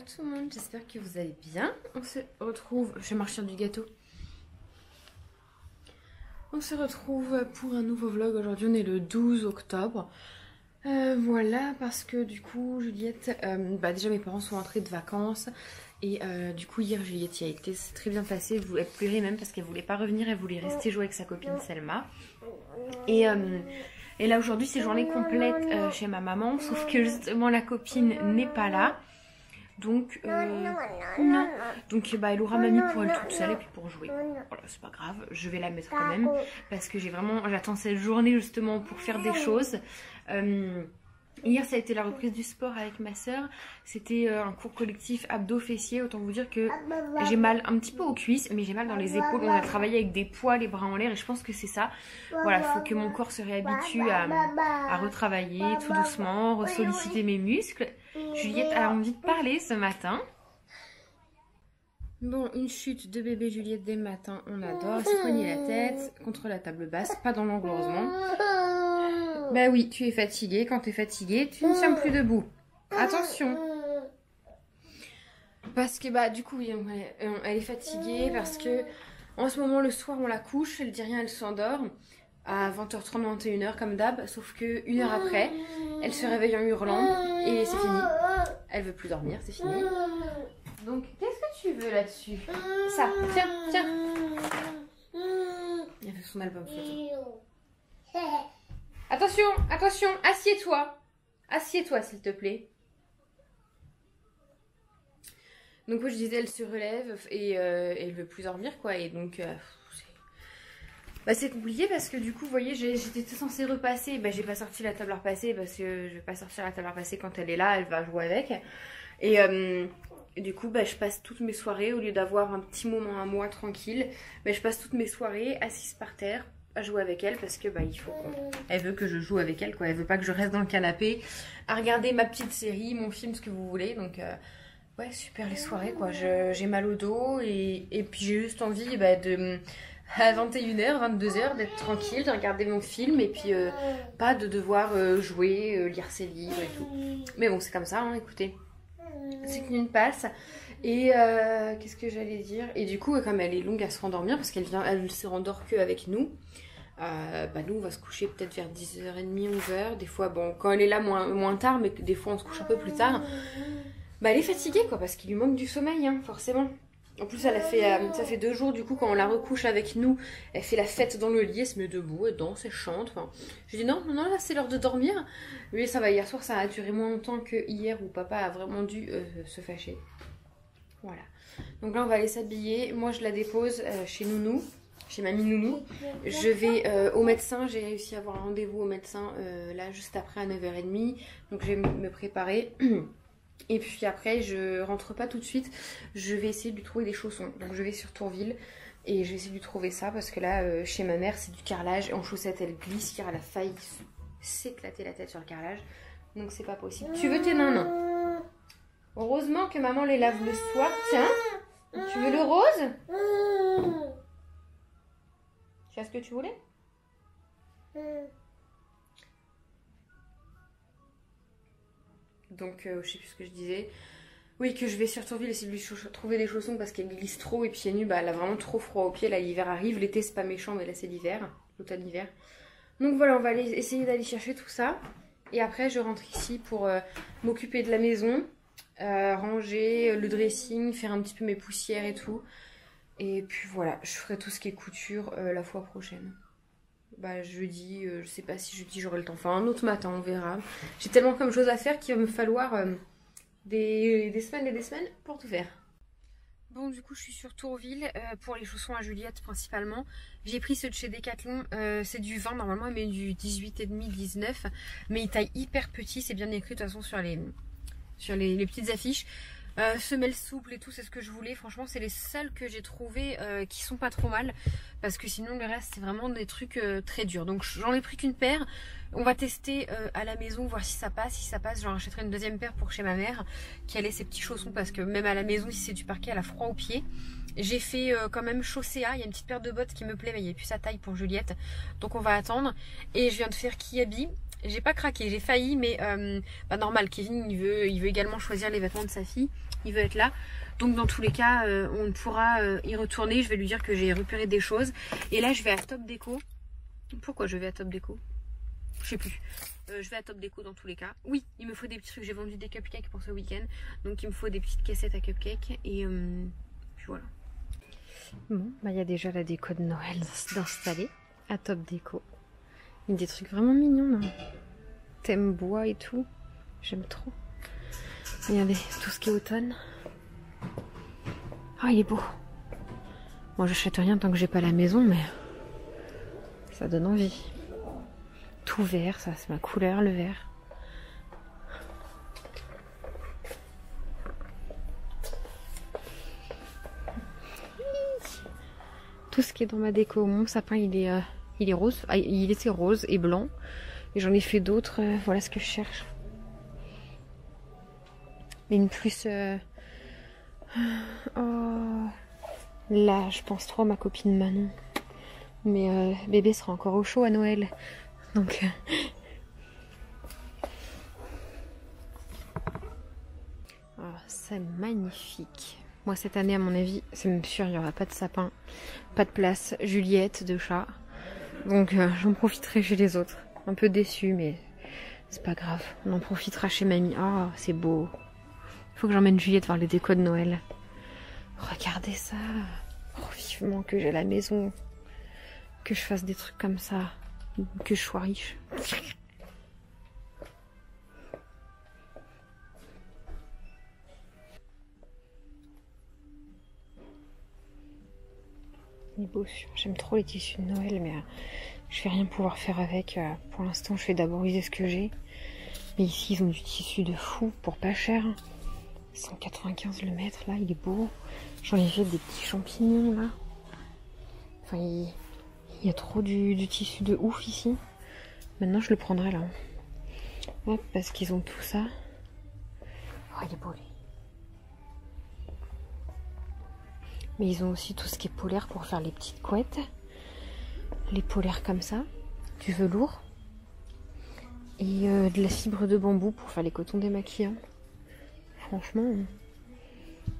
Hello tout le monde, j'espère que vous allez bien. On se retrouve, je vais marcher du gâteau. On se retrouve pour un nouveau vlog. Aujourd'hui on est le 12 octobre. Voilà, parce que du coup Juliette, déjà mes parents sont rentrés de vacances. Et du coup hier Juliette y a été, c'est très bien passé. Elle pleurait même parce qu'elle voulait pas revenir, elle voulait rester jouer avec sa copine Selma. Et là aujourd'hui c'est journée complète chez ma maman, sauf que justement la copine n'est pas là. Donc, elle aura mamie pour elle toute seule et puis pour jouer. Voilà, c'est pas grave, je vais la mettre quand même. Parce que j'attends cette journée justement pour faire des choses. Hier ça a été la reprise du sport avec ma soeur. C'était un cours collectif abdos-fessiers. Autant vous dire que j'ai mal un petit peu aux cuisses, mais j'ai mal dans les épaules. On a travaillé avec des poids, les bras en l'air, et je pense que c'est ça. Voilà, il faut que mon corps se réhabitue à retravailler tout doucement, ressolliciter mes muscles. Juliette a envie de parler ce matin. Bon, une chute de bébé Juliette dès le matin, on adore. Se poigner la tête contre la table basse, pas dans l'angle heureusement. Bah oui, tu es fatiguée. Quand tu es fatiguée, tu ne tiens plus debout. Attention. Parce que du coup, oui, elle est fatiguée parce que en ce moment, le soir, on la couche, elle dit rien, elle s'endort à 20h30, 21h comme d'hab, sauf que une heure après, elle se réveille en hurlant et c'est fini. Elle veut plus dormir, c'est fini. Donc, qu'est-ce que tu veux là-dessus? Ça, tiens. Elle fait son album photo. Attention, assieds-toi. Assieds-toi, s'il te plaît. Donc, je disais, elle se relève et elle veut plus dormir, quoi. Et donc, c'est compliqué parce que du coup, vous voyez, j'étais censée repasser. J'ai pas sorti la table à repasser parce que je vais pas sortir la table à repasser quand elle est là. Elle va jouer avec. Et du coup, je passe toutes mes soirées, au lieu d'avoir un petit moment à moi tranquille, je passe toutes mes soirées assise par terre à jouer avec elle parce que elle veut que je joue avec elle, quoi. Elle veut pas que je reste dans le canapé à regarder ma petite série, mon film, ce que vous voulez. Donc ouais, super les soirées, quoi. J'ai mal au dos et puis j'ai juste envie de à 21h, 22h d'être tranquille, de regarder mon film et puis pas de devoir jouer, lire ses livres et tout. Mais bon, c'est comme ça, hein, écoutez. C'est qu'une passe. Et qu'est-ce que j'allais dire? Et du coup, comme elle est longue à se rendormir, parce elle se rendort que avec nous. Nous, on va se coucher peut-être vers 10h30, 11h. Des fois, quand elle est là, moins tard, mais des fois, on se couche un peu plus tard. Elle est fatiguée, quoi, parce qu'il lui manque du sommeil, hein, forcément. En plus, ça fait 2 jours, du coup, quand on la recouche avec nous, elle fait la fête dans le lit, elle se met debout, elle danse, elle chante. Enfin, je dis non, là, c'est l'heure de dormir. Mais ça va, hier soir, ça a duré moins longtemps que hier où papa a vraiment dû se fâcher. Voilà. Donc là, on va aller s'habiller. Moi, je la dépose chez Nounou, chez Mamie Nounou. Je vais au médecin. J'ai réussi à avoir un rendez-vous au médecin là, juste après à 9h30. Donc, je vais me préparer. Et puis après, je rentre pas tout de suite. Je vais essayer de lui trouver des chaussons. Donc, je vais sur Tourville et je vais essayer de lui trouver ça. Parce que là, chez ma mère, c'est du carrelage. Et en chaussettes, elle glisse car elle a failli s'éclater la tête sur le carrelage. Donc, c'est pas possible. Tu veux tes nains? Heureusement que maman les lave le soir. Tiens, tu veux le rose? Tu as ce que tu voulais? Donc, je sais plus ce que je disais. Oui, que je vais sur Tourville essayer de lui trouver des chaussons parce qu'elle glisse trop. Et pieds nus, elle a vraiment trop froid aux pieds. Là, l'hiver arrive. L'été, c'est pas méchant, mais là, c'est l'hiver. L'automne-hiver. Donc voilà, on va essayer d'aller chercher tout ça. Et après, je rentre ici pour m'occuper de la maison. Ranger le dressing, faire un petit peu mes poussières et tout. Et puis voilà, je ferai tout ce qui est couture la fois prochaine. Jeudi, je sais pas si jeudi j'aurai le temps. Enfin, un autre matin, on verra. J'ai tellement comme chose à faire qu'il va me falloir des semaines et des semaines pour tout faire. Bon, du coup, je suis sur Tourville pour les chaussons à Juliette principalement. J'ai pris ceux de chez Decathlon, c'est du 20 normalement, mais du 18,5, 19. Mais il taille hyper petit, c'est bien écrit de toute façon sur les petites affiches. Semelles souples et tout, c'est ce que je voulais. Franchement, c'est les seuls que j'ai trouvés qui sont pas trop mal. Parce que sinon, le reste, c'est vraiment des trucs très durs. Donc, j'en ai pris qu'une paire. On va tester à la maison, voir si ça passe. Si ça passe, j'en rachèterai une deuxième paire pour chez ma mère, qui allait ses petits chaussons. Parce que même à la maison, si c'est du parquet, elle a froid aux pieds. J'ai fait quand même Chaussea. Il y a une petite paire de bottes qui me plaît, mais il n'y a plus sa taille pour Juliette. Donc, on va attendre. Et je viens de faire Kiabi. J'ai pas craqué, j'ai failli, mais normal, Kevin il veut également choisir les vêtements de sa fille. il veut être là. Donc dans tous les cas, on pourra y retourner. Je vais lui dire que j'ai repéré des choses. Et là, je vais à Top Déco. Pourquoi je vais à Top Déco? Je sais plus. Je vais à Top Déco dans tous les cas. Oui, il me faut des petits trucs. J'ai vendu des cupcakes pour ce week-end. Donc il me faut des petites cassettes à cupcakes. Et puis voilà. Bon, bah il y a déjà la déco de Noël d'installer à Top Déco. Il y a des trucs vraiment mignons là. Thème bois et tout. J'aime trop. Regardez, tout ce qui est automne. Ah, il est beau. Moi, j'achète rien tant que j'ai pas la maison, mais ça donne envie. Tout vert, ça, c'est ma couleur, le vert. Tout ce qui est dans ma déco, mon sapin, il est rose. Ah, il était rose et blanc. Et j'en ai fait d'autres. Voilà ce que je cherche. Mais une plus... Oh, là, je pense trop à ma copine Manon. Mais bébé sera encore au chaud à Noël. Donc... Oh, c'est magnifique. Moi, cette année, à mon avis, c'est même sûr, il n'y aura pas de sapin, pas de place. Juliette, de chat. Donc, j'en profiterai chez les autres. Un peu déçue, mais c'est pas grave. On en profitera chez mamie. Ah, oh, c'est beau. Faut que j'emmène Juliette voir les décos de Noël. Regardez ça. Oh, vivement que j'ai la maison. Que je fasse des trucs comme ça. Que je sois riche. Il est beau. J'aime trop les tissus de Noël, mais je vais rien pouvoir faire avec. Pour l'instant, je vais d'abord user ce que j'ai. Mais ici, ils ont du tissu de fou pour pas cher. 195 le mètre, là, il est beau. J'en ai fait des petits champignons, là. Enfin, il y a trop du tissu de ouf ici. Maintenant, je le prendrai, là. Hop, parce qu'ils ont tout ça. Oh, il est beau, lui. Mais ils ont aussi tout ce qui est polaire pour faire les petites couettes. Les polaires comme ça. Du velours. Et de la fibre de bambou pour faire les cotons démaquillants. Franchement,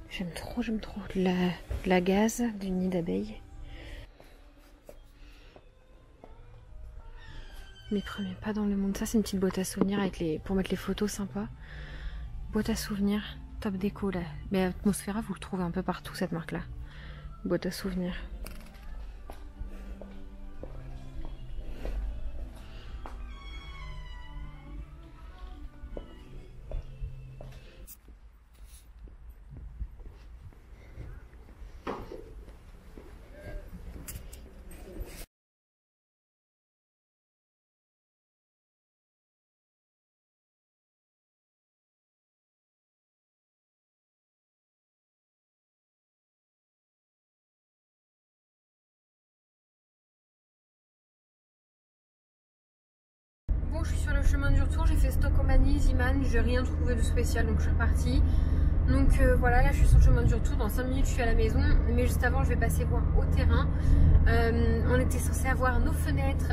j'aime trop, j'aime trop. De la gaze, du nid d'abeille. Mes premiers pas dans le monde. Ça, c'est une petite boîte à souvenirs avec pour mettre les photos sympas. Boîte à souvenirs, Top Déco là. Mais Atmosphera, vous le trouvez un peu partout, cette marque-là. Boîte à souvenirs. Bon, je suis sur le chemin du retour, j'ai fait stock en Mani, Ziman, j'ai rien trouvé de spécial donc je suis repartie. Donc voilà, là je suis sur le chemin du retour, dans 5 minutes je suis à la maison, mais juste avant je vais passer voir au terrain. On était censé avoir nos fenêtres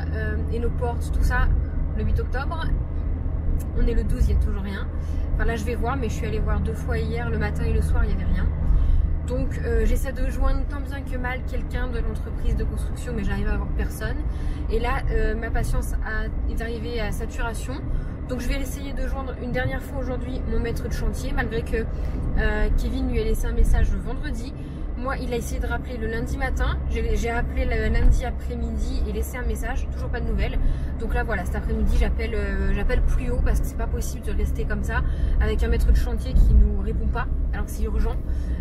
et nos portes, tout ça, le 8 octobre. On est le 12, il n'y a toujours rien. Enfin là je vais voir, mais je suis allée voir 2 fois hier, le matin et le soir, il n'y avait rien. Donc j'essaie de joindre tant bien que mal quelqu'un de l'entreprise de construction, mais j'arrive à avoir personne. Et là, ma patience est arrivée à saturation. Donc je vais essayer de joindre une dernière fois aujourd'hui mon maître de chantier, malgré que Kevin lui a laissé un message le vendredi. Moi, il a essayé de rappeler le lundi matin. J'ai rappelé le lundi après-midi et laissé un message. Toujours pas de nouvelles. Donc là, voilà, cet après-midi, j'appelle plus haut parce que c'est pas possible de rester comme ça avec un maître de chantier qui nous répond pas alors que c'est urgent.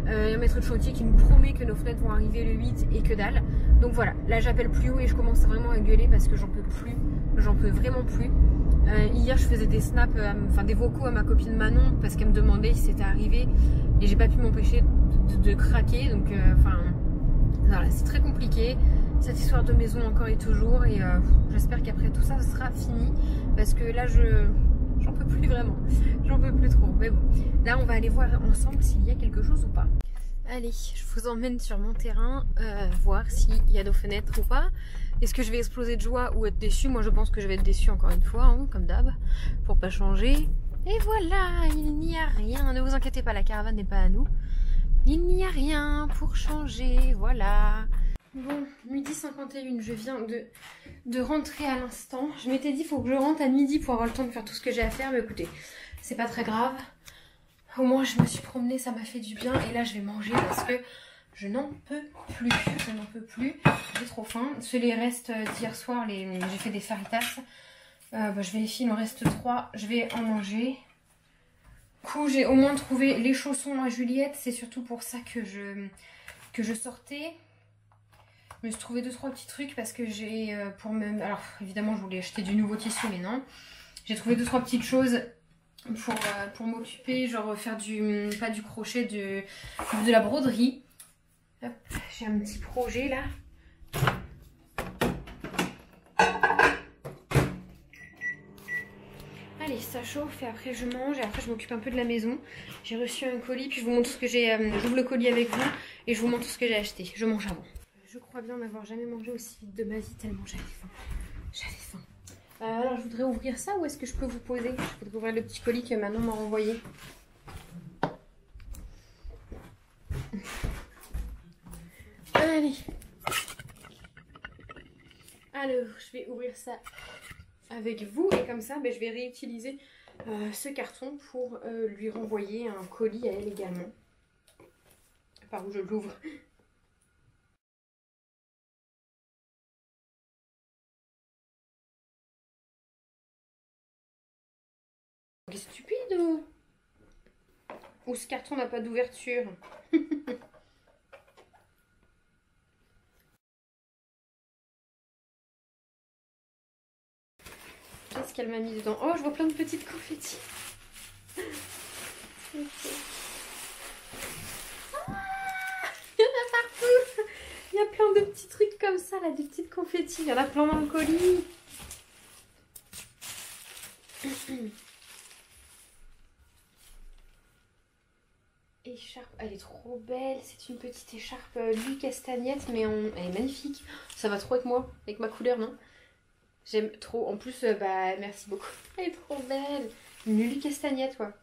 Un maître de chantier qui nous promet que nos fenêtres vont arriver le 8 et que dalle. Donc voilà, là j'appelle plus haut et je commence vraiment à gueuler parce que j'en peux plus. J'en peux vraiment plus. Hier, je faisais des snaps, enfin des vocaux à ma copine Manon parce qu'elle me demandait si c'était arrivé et j'ai pas pu m'empêcher de craquer. Donc, enfin, voilà, c'est très compliqué. Cette histoire de maison encore et toujours. Et j'espère qu'après tout ça, ce sera fini parce que là, j'en peux plus vraiment. J'en peux plus trop. Mais bon, là, on va aller voir ensemble s'il y a quelque chose ou pas. Allez, je vous emmène sur mon terrain, voir s'il y a nos fenêtres ou pas. Est-ce que je vais exploser de joie ou être déçue? Moi je pense que je vais être déçue encore une fois, hein, comme d'hab, pour pas changer. Et voilà, il n'y a rien. Ne vous inquiétez pas, la caravane n'est pas à nous. Il n'y a rien pour changer, voilà. Bon, midi 51, je viens de rentrer à l'instant. Je m'étais dit, il faut que je rentre à midi pour avoir le temps de faire tout ce que j'ai à faire. Mais écoutez, c'est pas très grave. Au moins, je me suis promenée, ça m'a fait du bien. Et là, je vais manger parce que je n'en peux plus. Je n'en peux plus. J'ai trop faim. C'est les restes d'hier soir. J'ai fait des faritas. Je vérifie, il en reste 3. Je vais en manger. Du coup, j'ai au moins trouvé les chaussons à Juliette. C'est surtout pour ça que je sortais. Je me suis trouvé 2-3 petits trucs parce que j'ai alors évidemment je voulais acheter du nouveau tissu mais non. J'ai trouvé 2-3 petites choses pour m'occuper, genre faire pas du crochet, de la broderie. Hop, j'ai un petit projet là. Allez, ça chauffe et après je mange et après je m'occupe un peu de la maison. J'ai reçu un colis puis je vous montre ce que j'ai. J'ouvre le colis avec vous et je vous montre ce que j'ai acheté. Je mange avant. Je crois bien n'avoir jamais mangé aussi vite de ma vie tellement j'avais faim. J'avais faim. Alors je voudrais ouvrir ça ou est-ce que je peux vous poser? Je voudrais ouvrir le petit colis que Manon m'a envoyé. Allez. Alors je vais ouvrir ça avec vous et comme ça je vais réutiliser ce carton pour lui renvoyer un colis à elle également. Par où je l'ouvre. C'est stupide ou ce carton n'a pas d'ouverture. Qu'est-ce qu'elle m'a mis dedans? Oh, je vois plein de petites confettis. Il y en a partout. Il y a plein de petits trucs comme ça, là, des petites confettis. Il y en a plein dans le colis. Écharpe, elle est trop belle. C'est une petite écharpe Louis Castagnette, mais elle est magnifique. Ça va trop avec moi, avec ma couleur, non? J'aime trop. En plus, merci beaucoup. Elle est trop belle. Une Louis Castagnette, quoi.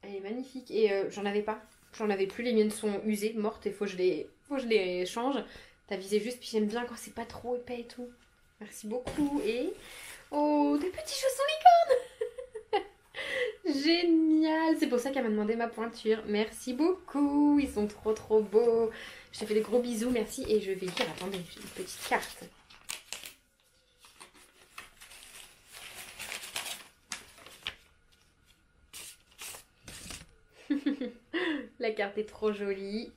Elle est magnifique. Et j'en avais pas. J'en avais plus. Les miennes sont usées, mortes. Et faut que je les change. T'as visé juste. Puis j'aime bien quand c'est pas trop épais et tout. Merci beaucoup. Et... oh, des petits chaussons licornes. Génial. C'est pour ça qu'elle m'a demandé ma pointure. Merci beaucoup. Ils sont trop trop beaux. Je te fais des gros bisous. Merci. Et je vais lire. Attendez, j'ai une petite carte. La carte est trop jolie.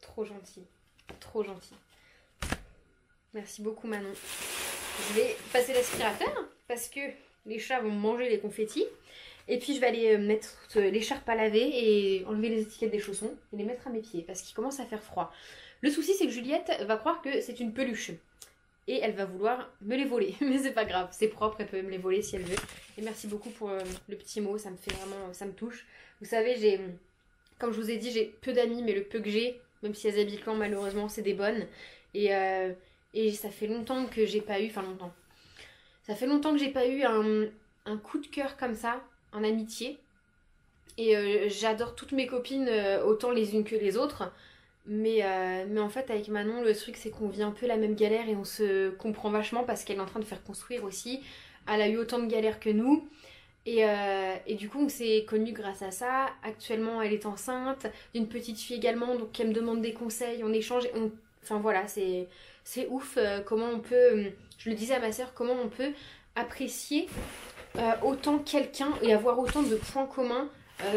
Trop gentil. Trop gentil. Merci beaucoup Manon. Je vais passer l'aspirateur parce que les chats vont manger les confettis. Et puis je vais aller mettre l'écharpe à laver et enlever les étiquettes des chaussons et les mettre à mes pieds parce qu'il commence à faire froid. Le souci c'est que Juliette va croire que c'est une peluche. Et elle va vouloir me les voler. Mais c'est pas grave, c'est propre, elle peut me les voler si elle veut. Et merci beaucoup pour le petit mot, ça me fait vraiment, ça me touche. Vous savez, comme je vous ai dit, j'ai peu d'amis, mais le peu que j'ai, même si elles habitent loin, malheureusement, c'est des bonnes. Et ça fait longtemps que j'ai pas eu, enfin longtemps. Ça fait longtemps que j'ai pas eu un coup de cœur comme ça, en amitié. Et j'adore toutes mes copines, autant les unes que les autres. Mais en fait avec Manon le truc c'est qu'on vit un peu la même galère et on se comprend vachement parce qu'elle est en train de faire construire aussi. Elle a eu autant de galères que nous et du coup on s'est connus grâce à ça. Actuellement elle est enceinte d'une petite fille également donc elle me demande des conseils, on échange, enfin voilà c'est ouf comment on peut, je le disais à ma soeur, comment on peut apprécier autant quelqu'un et avoir autant de points communs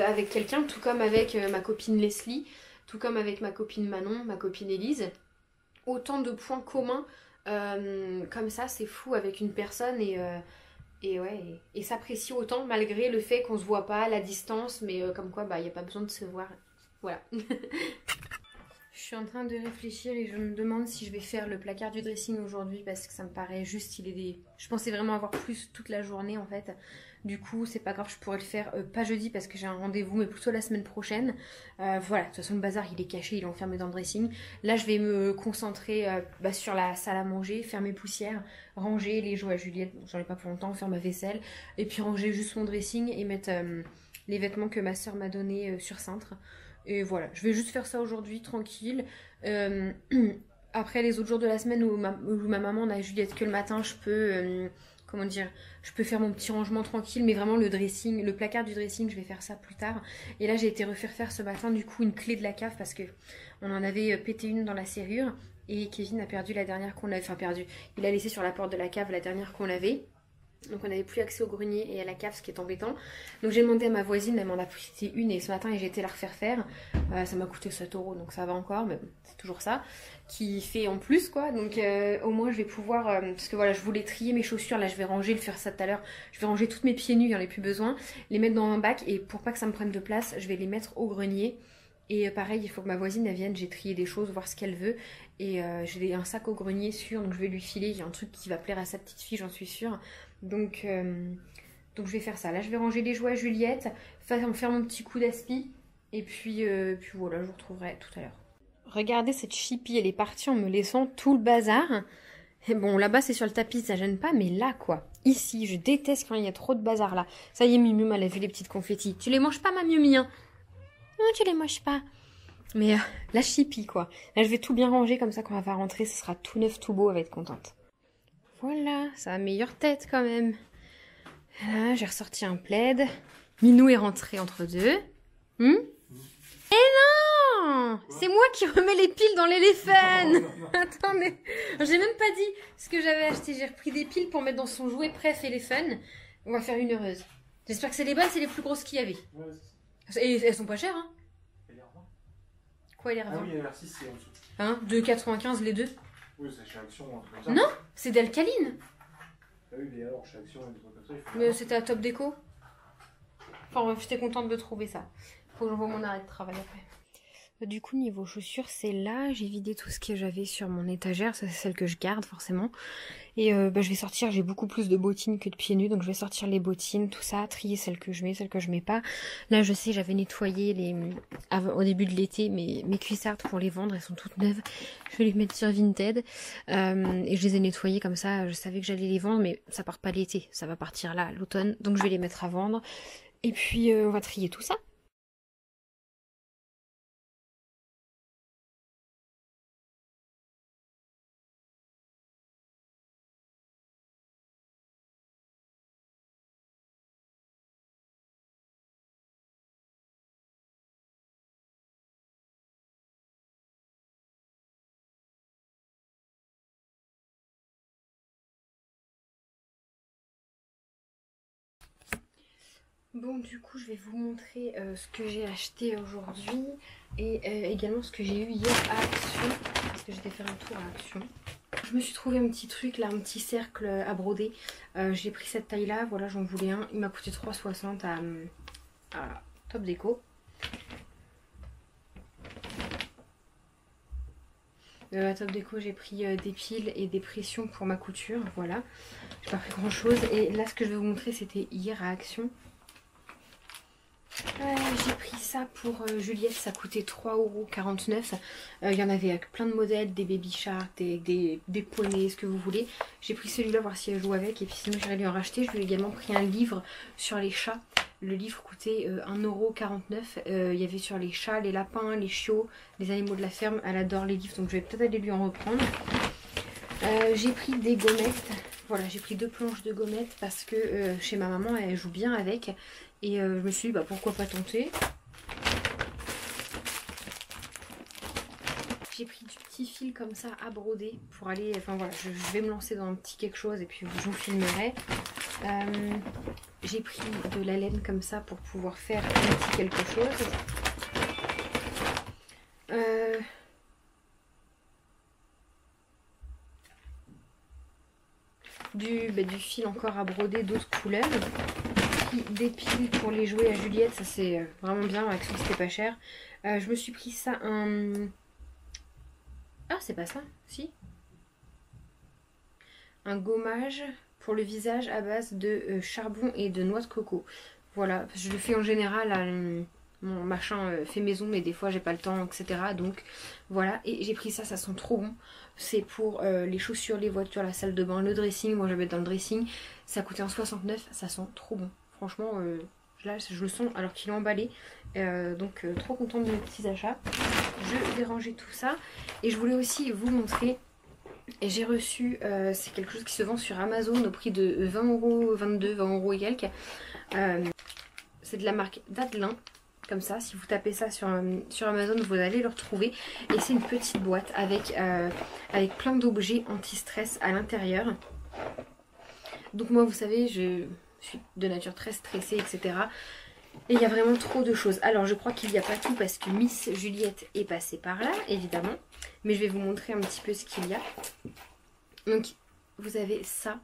avec quelqu'un, tout comme avec ma copine Leslie. Tout comme avec ma copine Manon, ma copine Élise. Autant de points communs comme ça, c'est fou avec une personne et s'apprécier autant malgré le fait qu'on se voit pas, la distance, mais comme quoi il n'y a pas besoin de se voir. Voilà. Je suis en train de réfléchir et je me demande si je vais faire le placard du dressing aujourd'hui parce que ça me paraît juste, je pensais vraiment avoir plus toute la journée en fait. Du coup, c'est pas grave, je pourrais le faire pas jeudi parce que j'ai un rendez-vous, mais plutôt la semaine prochaine. Voilà, de toute façon le bazar il est caché, il est enfermé dans le dressing. Là, je vais me concentrer sur la salle à manger, faire mes poussières, ranger les jouets à Juliette, bon, j'en ai pas pour longtemps, faire ma vaisselle, et puis ranger juste mon dressing et mettre les vêtements que ma soeur m'a donnés sur cintre. Et voilà, je vais juste faire ça aujourd'hui, tranquille. Après, les autres jours de la semaine où ma maman n'a Juliette que le matin, je peux, comment dire, je peux faire mon petit rangement tranquille. Mais vraiment, le dressing, le placard du dressing, je vais faire ça plus tard. Et là, j'ai été refaire faire ce matin, du coup, une clé de la cave parce que on en avait pété une dans la serrure. Et Kevin a perdu la dernière qu'on avait, enfin perdu. Il a laissé sur la porte de la cave la dernière qu'on avait. Donc on n'avait plus accès au grenier et à la cave, ce qui est embêtant. Donc j'ai demandé à ma voisine, elle m'en a prêté une et ce matin j'ai été la refaire faire. Ça m'a coûté 7 €, donc ça va encore, mais bon, c'est toujours ça. Qui fait en plus quoi, donc au moins je vais pouvoir... parce que voilà, je voulais trier mes chaussures, là je vais ranger, le faire ça tout à l'heure. Je vais ranger toutes mes pieds nus, j'en ai plus besoin. Les mettre dans un bac et pour pas que ça me prenne de place, je vais les mettre au grenier. Et pareil, il faut que ma voisine elle vienne, j'ai trié des choses, voir ce qu'elle veut. Et j'ai un sac au grenier sûr, donc je vais lui filer. Il y a un truc qui va plaire à sa petite fille, j'en suis sûre. Donc je vais faire ça. Là, je vais ranger les jouets à Juliette, faire mon petit coup d'aspi. Et puis voilà, je vous retrouverai tout à l'heure. Regardez cette chipie, elle est partie en me laissant tout le bazar. Et bon, là-bas, c'est sur le tapis, ça gêne pas, mais là, quoi. Ici, je déteste quand il y a trop de bazar, là. Ça y est, Miu Miu, elle a vu les petites confettis. Tu les manges pas, ma Miu Miu, hein? Non, tu les manges pas. Mais la chipie, quoi. Là, je vais tout bien ranger, comme ça, quand elle va rentrer, ce sera tout neuf, tout beau, elle va être contente. Voilà, ça a meilleure tête, quand même. Là, j'ai ressorti un plaid. Minou est rentré entre deux. Eh non! C'est moi qui remets les piles dans l'éléphant. Attendez, j'ai même pas dit ce que j'avais acheté. J'ai repris des piles pour mettre dans son jouet préf éléphant. On va faire une heureuse. J'espère que c'est les bonnes, c'est les plus grosses qu'il y avait. Ouais, et elles sont pas chères, hein? Quoi, il est revenu? Ah oui, il y a l'air 6, c'est en dessous. Hein? 2,95 les deux? Oui, c'est chez Action, un truc comme ça. Non, c'est d'alcaline. Ah oui, mais alors chez Action, il y a des trucs comme ça. Mais c'était à Top Déco. Enfin bref, j'étais contente de trouver ça. Faut que j'envoie mon arrêt de travail après. Du coup, niveau chaussures, c'est là. J'ai vidé tout ce que j'avais sur mon étagère. Ça, c'est celle que je garde forcément. Et je vais sortir, j'ai beaucoup plus de bottines que de pieds nus. Donc je vais sortir les bottines, tout ça, trier celles que je mets, celles que je mets pas. Là, je sais, j'avais nettoyé au début de l'été mes cuissardes pour les vendre. Elles sont toutes neuves. Je vais les mettre sur Vinted. Et je les ai nettoyées comme ça. Je savais que j'allais les vendre, mais ça part pas l'été. Ça va partir là, l'automne. Donc je vais les mettre à vendre. Et puis on va trier tout ça. Bon, du coup, je vais vous montrer ce que j'ai acheté aujourd'hui et également ce que j'ai eu hier à Action, parce que j'étais faire un tour à Action. Je me suis trouvé un petit truc là, un petit cercle à broder. J'ai pris cette taille là, voilà, j'en voulais un. Il m'a coûté 3,60 à Top Déco. À Top Déco, j'ai pris des piles et des pressions pour ma couture, voilà. J'ai pas pris grand chose. Et là, ce que je vais vous montrer, c'était hier à Action. J'ai pris ça pour Juliette, ça coûtait 3,49 €. Il y en avait avec plein de modèles, des baby shark, des poneys, ce que vous voulez. J'ai pris celui-là, voir si elle joue avec, et puis sinon j'irai lui en racheter. Je lui ai également pris un livre sur les chats. Le livre coûtait 1,49 €. Il y avait sur les chats, les lapins, les chiots, les animaux de la ferme. Elle adore les livres, donc je vais peut-être aller lui en reprendre. J'ai pris des gommettes. Voilà, j'ai pris 2 planches de gommettes parce que chez ma maman, elle joue bien avec. Et je me suis dit, bah, pourquoi pas tenter. J'ai pris du petit fil comme ça à broder pour aller... Enfin voilà, je vais me lancer dans un petit quelque chose et puis je vous filmerai. J'ai pris de la laine comme ça pour pouvoir faire un petit quelque chose. Du fil encore à broder d'autres couleurs. Des piles pour les jouets à Juliette, ça c'est vraiment bien, Action c'était pas cher. Je me suis pris ça, Ah, c'est pas ça, si. Un gommage pour le visage à base de charbon et de noix de coco. Voilà, je le fais en général à mon machin fait maison, mais des fois j'ai pas le temps, etc. Donc voilà, et j'ai pris ça, ça sent trop bon. C'est pour les chaussures, les voitures, la salle de bain, le dressing. Moi je vais mettre dans le dressing. Ça a coûté 1,69, ça sent trop bon. Franchement, là je le sens alors qu'il est emballé. Donc trop contente de mes petits achats. Je vais ranger tout ça. Et je voulais aussi vous montrer. Et j'ai reçu, c'est quelque chose qui se vend sur Amazon au prix de 20€, 22, 20€ et quelques. C'est de la marque Dadelin. Comme ça, si vous tapez ça sur Amazon, vous allez le retrouver. Et c'est une petite boîte avec plein d'objets anti-stress à l'intérieur. Donc moi, vous savez, je suis de nature très stressée, etc. Et il y a vraiment trop de choses. Alors je crois qu'il n'y a pas tout parce que Miss Juliette est passée par là, évidemment. Mais je vais vous montrer un petit peu ce qu'il y a. Donc vous avez ça.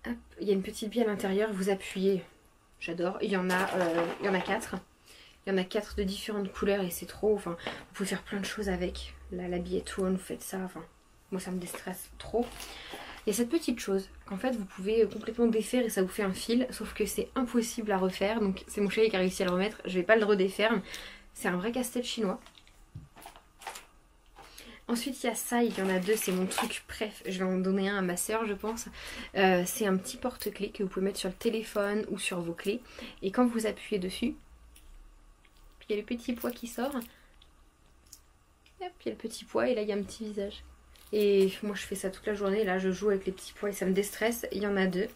Hop, il y a une petite bille à l'intérieur, vous appuyez. J'adore. Il y en a 4. Il y en a 4 de différentes couleurs et c'est trop. Enfin, vous pouvez faire plein de choses avec. Là, la bille est tout, vous faites ça. Enfin, moi ça me déstresse trop. Il y a cette petite chose qu'en fait vous pouvez complètement défaire et ça vous fait un fil, sauf que c'est impossible à refaire, donc c'est mon chéri qui a réussi à le remettre, je vais pas le redéfaire, c'est un vrai casse-tête chinois. Ensuite il y a ça, il y en a 2, c'est mon truc préf, je vais en donner un à ma soeur je pense. C'est un petit porte-clés que vous pouvez mettre sur le téléphone ou sur vos clés, et quand vous appuyez dessus, il y a le petit poids qui sort, hop, il y a le petit poids et là il y a un petit visage. Et moi je fais ça toute la journée, là je joue avec les petits pois et ça me déstresse. Il y en a 2.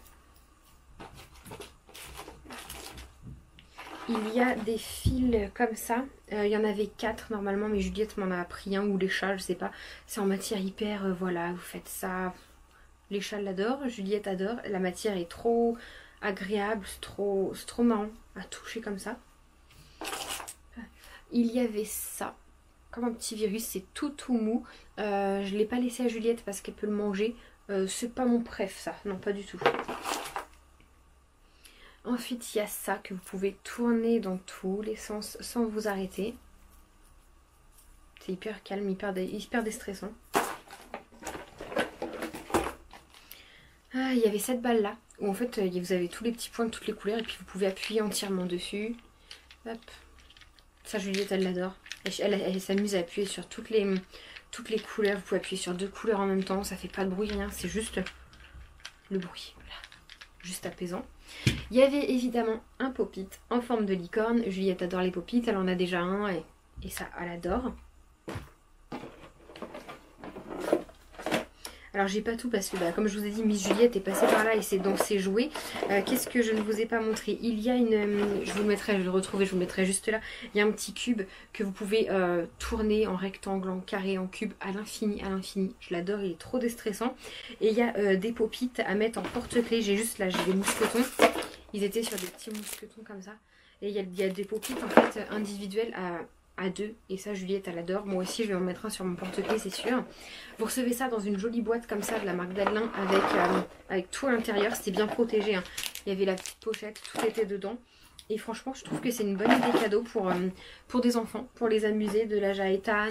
Il y a des fils comme ça. Il y en avait 4 normalement, mais Juliette m'en a pris un, ou les chats, je sais pas. C'est en matière hyper, voilà, vous faites ça. Les chats l'adorent, Juliette adore. La matière est trop agréable, c'est trop marrant à toucher comme ça. Il y avait ça. Comme un petit virus, c'est tout mou. Je ne l'ai pas laissé à Juliette parce qu'elle peut le manger. C'est pas mon préf ça, non pas du tout. Ensuite il y a ça que vous pouvez tourner dans tous les sens sans vous arrêter. C'est hyper calme, hyper déstressant. Ah, il y avait cette balle là où en fait vous avez tous les petits points de toutes les couleurs et puis vous pouvez appuyer entièrement dessus. Hop. Ça Juliette elle l'adore. Elle s'amuse à appuyer sur toutes les couleurs. Vous pouvez appuyer sur 2 couleurs en même temps. Ça fait pas de bruit, rien. C'est juste le bruit. Voilà. Juste apaisant. Il y avait évidemment un pop-it en forme de licorne. Juliette adore les pop-it. Elle en a déjà un et ça, elle adore. Alors j'ai pas tout parce que comme je vous ai dit, Miss Juliette est passée par là et c'est dans ses jouets. Qu'est-ce que je ne vous ai pas montré? Il y a une... je vous le mettrai, je vais le retrouver, je vous le mettrai juste là. Il y a un petit cube que vous pouvez tourner en rectangle, en carré, en cube, à l'infini, à l'infini. Je l'adore, il est trop déstressant. Et il y a des pop-it à mettre en porte-clés. J'ai juste là, j'ai des mousquetons. Ils étaient sur des petits mousquetons comme ça. Et il y a des pop-it en fait individuels à 2 et ça Juliette elle adore. Moi aussi je vais en mettre un sur mon porte-clés c'est sûr. Vous recevez ça dans une jolie boîte comme ça de la marque Dadelin avec tout à l'intérieur, c'était bien protégé hein. Il y avait la petite pochette, tout était dedans et franchement je trouve que c'est une bonne idée cadeau pour des enfants, pour les amuser de l'âge à Ethan.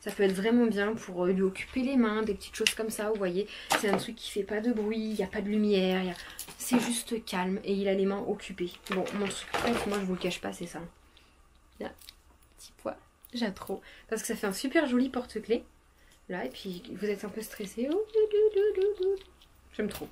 Ça peut être vraiment bien pour lui occuper les mains, des petites choses comme ça, vous voyez. C'est un truc qui fait pas de bruit, il n'y a pas de lumière, c'est juste calme et il a les mains occupées. Bon mon truc bref, moi je vous le cache pas, c'est ça. Là. Petit poids, j'aime trop parce que ça fait un super joli porte-clés là et puis vous êtes un peu stressé. J'aime trop,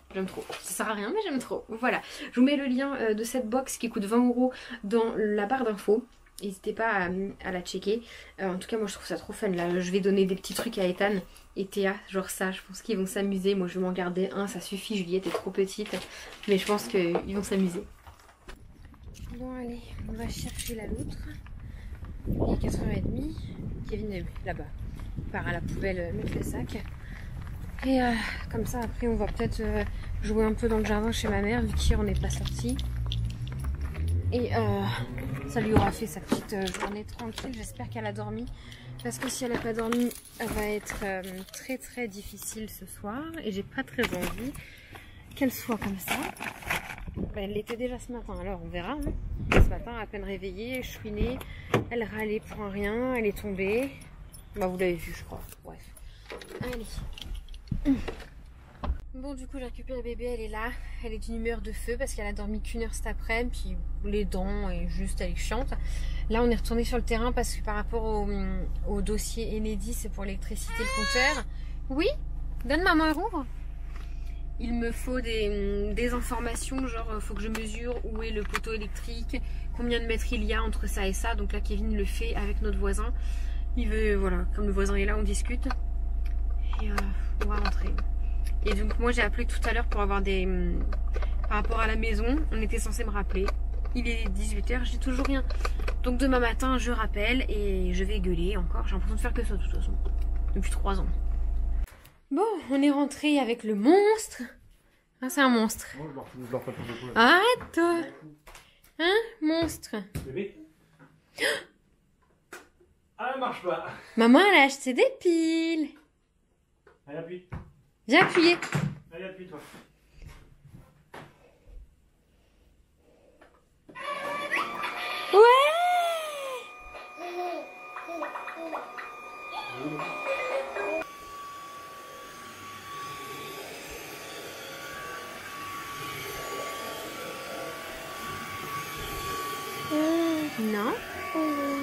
ça sert à rien mais j'aime trop. Voilà, je vous mets le lien de cette box qui coûte 20€ dans la barre d'infos, n'hésitez pas à la checker. En tout cas moi je trouve ça trop fun là. Je vais donner des petits trucs à Ethan et Théa, genre ça, je pense qu'ils vont s'amuser. Moi je vais m'en garder un, ça suffit, Juliette est trop petite mais je pense qu'ils vont s'amuser. Bon allez, on va chercher la loutre. Il est 4h30, Kevin là-bas part à la poubelle mettre le sac. Et comme ça après on va peut-être jouer un peu dans le jardin chez ma mère vu qu'hier on n'est pas sorti. Et ça lui aura fait sa petite journée tranquille, j'espère qu'elle a dormi. Parce que si elle n'a pas dormi, elle va être très difficile ce soir. Et j'ai pas très envie qu'elle soit comme ça. Elle l'était déjà ce matin, alors on verra. Hein. Ce matin, à peine réveillée, chouinée, elle râlait pour un rien, elle est tombée. Bah, vous l'avez vu, je crois. Bref. Allez. Bon, du coup, j'ai récupéré le bébé, elle est là. Elle est d'une humeur de feu parce qu'elle a dormi qu'1 heure cet après-midi. Puis les dents, et juste, elle est chiante. Là, on est retourné sur le terrain parce que par rapport au dossier Enedis, c'est pour l'électricité, le compteur. Oui, donne maman un rouvre. Il me faut des informations, genre, faut que je mesure où est le poteau électrique, combien de mètres il y a entre ça et ça. Donc là, Kevin le fait avec notre voisin. Il veut, voilà, comme le voisin est là, on discute. Et on va rentrer. Et donc moi j'ai appelé tout à l'heure pour avoir des... Par rapport à la maison, on était censé me rappeler. Il est 18 h, j'ai toujours rien. Donc demain matin je rappelle et je vais gueuler encore. J'ai l'impression de faire que ça de toute façon. Depuis 3 ans. Bon, on est rentré avec le monstre. Ah, c'est un monstre. Moi je leur fais plus de coups. Arrête toi. Hein, monstre. Bébé. Ah, elle marche pas. Maman elle a acheté des piles. Allez, appuie. Viens appuyer. Allez, appuie toi. Non.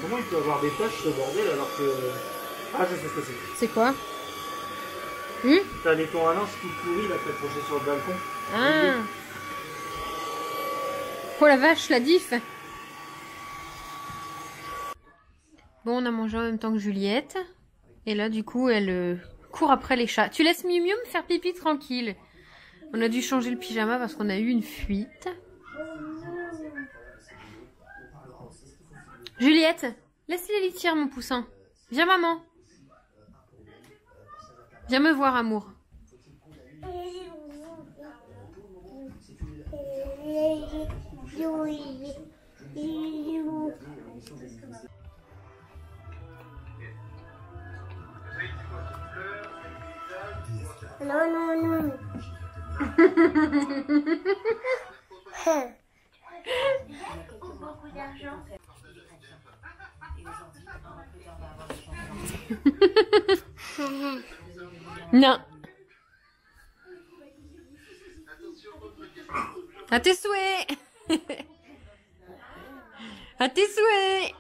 Comment il peut avoir des taches ce bordel alors que... Ah, je sais ce que c'est. C'est quoi? T'as les tons à lance tout pourris là, accrochés sur le balcon. Ah. Oh la vache, la diff. Bon, on a mangé en même temps que Juliette. Et là, du coup, elle court après les chats. Tu laisses Miu Miu me faire pipi tranquille. On a dû changer le pyjama parce qu'on a eu une fuite. Juliette, laisse les litières, mon poussin. Viens, maman. Viens me voir, amour. Non, non, non. Non. À tes souhaits. À tes souhaits.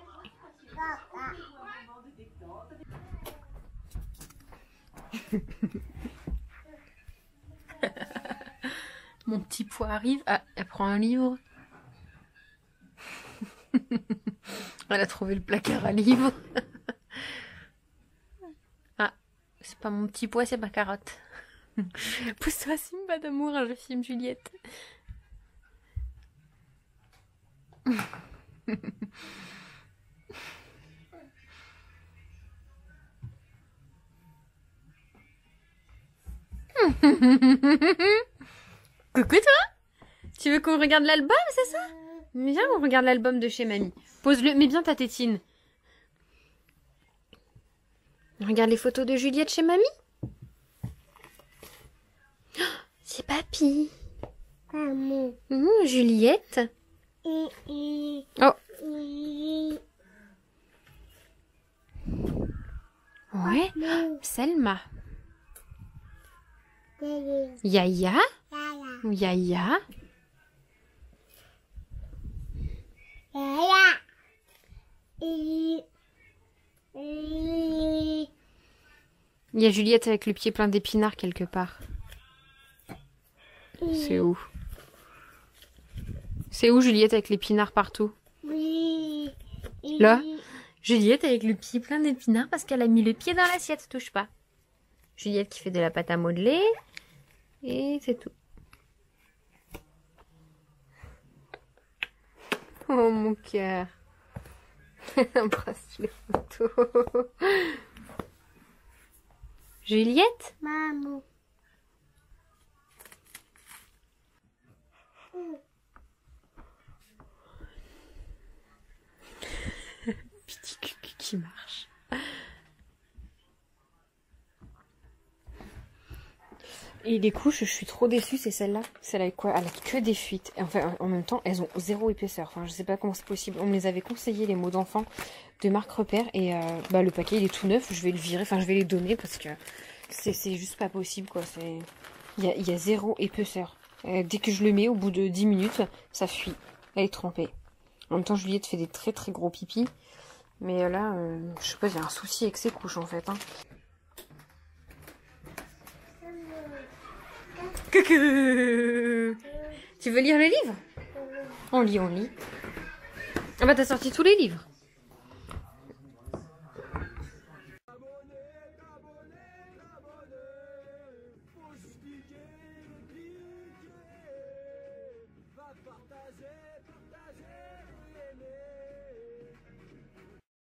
Mon petit pois arrive. Ah, elle prend un livre. Elle a trouvé le placard à livres. Ah, c'est pas mon petit pois, c'est ma carotte. Pousse-toi, Simba d'amour, hein, je filme Juliette. Coucou toi. Tu veux qu'on regarde l'album, c'est ça? Viens, on regarde l'album de chez mamie. Pose-le, mets bien ta tétine. On regarde les photos de Juliette chez mamie. Oh, c'est papy. Juliette. Oh. Ouais. Selma. Yaya. Yaya. Il y a Juliette avec le pied plein d'épinards quelque part. C'est où? C'est où Juliette avec l'épinard partout? Là, Juliette avec le pied plein d'épinards parce qu'elle a mis le pied dans l'assiette, touche pas. Juliette qui fait de la pâte à modeler. Et c'est tout. Oh mon cœur. Embrasse les photos. Juliette? Maman. Petit cucu qui marche. Et les couches, je suis trop déçue, c'est celle-là. Celle-là, quoi? Elle a que des fuites. Et enfin, en même temps, elles ont 0 épaisseur. Enfin, je sais pas comment c'est possible. On me les avait conseillé, les mots d'enfant de marque Repère. Et le paquet, il est tout neuf. Je vais le virer. Enfin, je vais les donner parce que C'est juste pas possible, quoi. Il y a zéro épaisseur. Dès que je le mets, au bout de 10 minutes, ça fuit. Elle est trempée. En même temps, Juliette fait des très très gros pipis. Mais là, je sais pas, il y a un souci avec ses couches, en fait. Hein. Coucou. Tu veux lire le livre? On lit, on lit. Ah bah t'as sorti tous les livres.